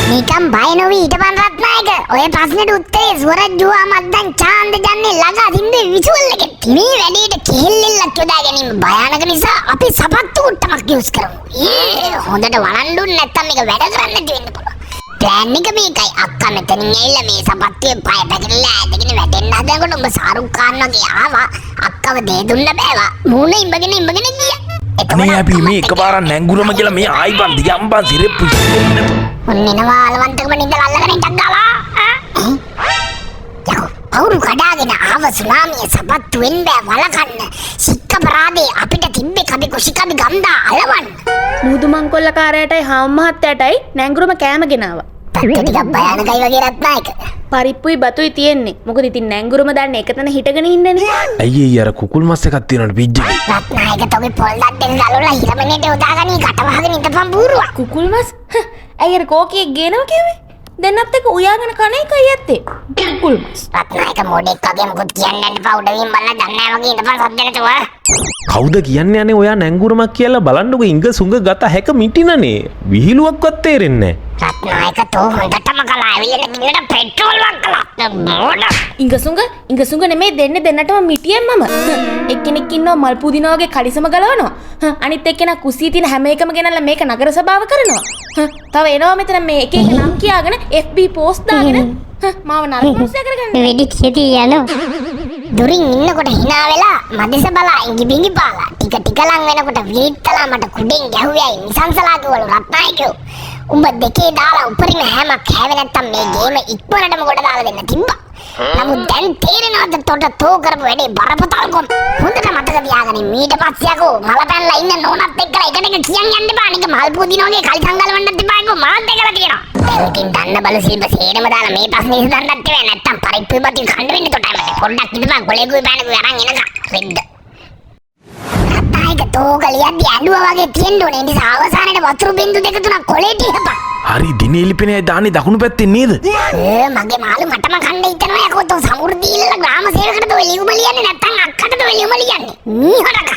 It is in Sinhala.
නිකම් බය නොවි හිටපන් රත්නායක. ඔය ප්‍රශ්නෙට උත්තරේ සුවරජ්ජුවා මද්දන් චාන්ද ජන්නේ ළඟ අදින්නේ විජුවල් එකේ. මේ වැඩේට කෙහෙල්ලෙල්ලක් යොදා ගැනීම භයානක නිසා අපි සපත්තු කුට්ටමක් යූස් කරමු. හොඳට වළඳුන් නැත්තම් මේක වැඩ කරන්න නැති වෙන්න පුළුවන්. ප්ලෑන් එක මේකයි. අක්කා මෙතනින් ඇවිල්ලා මේ සපත්තුවේ පය පැකිලලා ඇදගෙන වැටෙන්න හදනකොට උඹ සාරුක් ඛාන් වගේ ආවා. අක්කව දෙය දුන්න බෑවා. මූණ ඉඹගෙන ගියා. අනේ අපි මේ එකපාරක් නැංගුරම කියලා මේ ආයිබන් දිගම්බන් සිරෙප්පු ඔන්නෙනවා අලවන්තකම නිදලා අල්ලගෙන ඉඳක් ගාලා යකෝ අවුරු කඩාගෙන ආව සුනාමිය සපත්තු වෙන්න බෑ වලකන්න සික්කපරාදේ අපිට තිබ්බේ කබි කුෂිකබි ගම්දා අලවන්න මුදු මංකොල්ල කාරයටයි හාම් මහත්තයටයි නැංගුරම කෑම ගෙනාවා. ටිකක් භයානකයි වගේ රත්නායක. පරිප්පුයි බතුයි තියෙන්නේ. මොකද ඉතින් නැංගුරම දැන් එකතන හිටගෙන ඉන්නනේ. අයියේ අර කුකුල් මස් එකක් තියෙනවනේ පිජ් එකේ. රත්නායක තෝගේ පොල් දඩෙන් ගලවලා හිරමනේට උදාගනි කට වහගෙන ඉඳපන් බූරුවා. කුකුල් මස්? ඇයි අර කෝකියෙක් ගේනවා කිව්වේ? දැන්නත් එක උයාගෙන කන එකයි ඇත්තේ. කුකුල් මස්. රත්නායක මොඩෙක් වගේ මොකද කියන්නේ නැන්න පවුඩවින් බලලා දන්නේ නැහැ වගේ ඉඳපන් සද්දනටවා. කවුද කියන්නේ අනේ ඔයා නැංගුරමක් කියලා බලන්නකො ඉංග සුංග ගත හැක මිටිනනේ. විහිළුවක්වත් තේරෙන්නේ නැහැ. රත්නායක තෝ හොඳටම කලා ඇවිල්ලා ගිහලා පෙට්‍රෝල් වක්කලා. මොඩ. ඉංගසුංග නෙමෙයි දෙන්නටම මිටියෙන් මම. එක්කෙනෙක් ඉන්නවා මල් පුදිනා වගේ කලිසම ගලවනවා. අනිත් එක්කෙනා කුස්සියේ තියෙන හැම එකම ගෙනල්ලා මේක නගර සභාව කරනවා. තව එනවා මෙතන මේ එක එක නම් කියාගෙන FB පෝස්ට් දාගෙන මාව නරක මිනිස්සයා කරගන්න. වෙඩි කිටි යනවා. දුරින් ඉන්නකොට hina වෙලා මදෙස බලා ඉඟි බිඟි පාලා. ටික ලං වෙනකොට වීත්තලා මට කුඩෙන් ගැහුවයි නිසංසලා කිව්වලු රත්නායකෝ. උඹ දෙකේ දාලා උඩරින් හැමක් හැවෙ නැත්තම් මේ ගේම ඉක්මනටම ගොඩ දාලා දෙන්න තිබ්බා. නමුත් දැන් තේරෙනවද තොට තෝ කරපු වැඩේ බරපතලකම්. හොඳට මතක තියාගන්න. ඊට පස්සේ යකෝ මල පැනලා ඉන්න නෝනත් එක්කලා එකට එක කියන් යන්න එපා. නික මල් පුදිනෝගේ කලි සංගලවන්නත් එපා යකෝ මාත් එක්කලා කියනවා. දැන් ඉතින් දන්න බල සිල්ප සේරම දාලා මේ ප්‍රශ්නේ ඉස්සන්නත් වෙන්නේ නැත්තම් පරිප්පු බති කන්න වෙන්නේ තොටම. පොඩ්ඩක් ඉඳපන් කොලේකුයි බෑනකුයි අරන් එනකම්. රෙද්ද. රත්නායක තෝ කලියද්දි ඇඬුවා වගේ තියෙන්න ඕනේ. ඒ නිසා අවසානයේ වතුරු බින්දු දෙක තුනක් කොලේට ඉහපන්. හරි දිනේ එලිපෙනේ දාන්නේ දකුණු පැත්තේ නේද? මගේ මාළු මටම කන්න හිතනවා යකෝ තෝ සමුර්දීල ග්‍රාම සේවකටද ඔය ලියුම ලියන්නේ නැත්තම් අක්කටද ඔය ලියුම ලියන්නේ? මීහරක.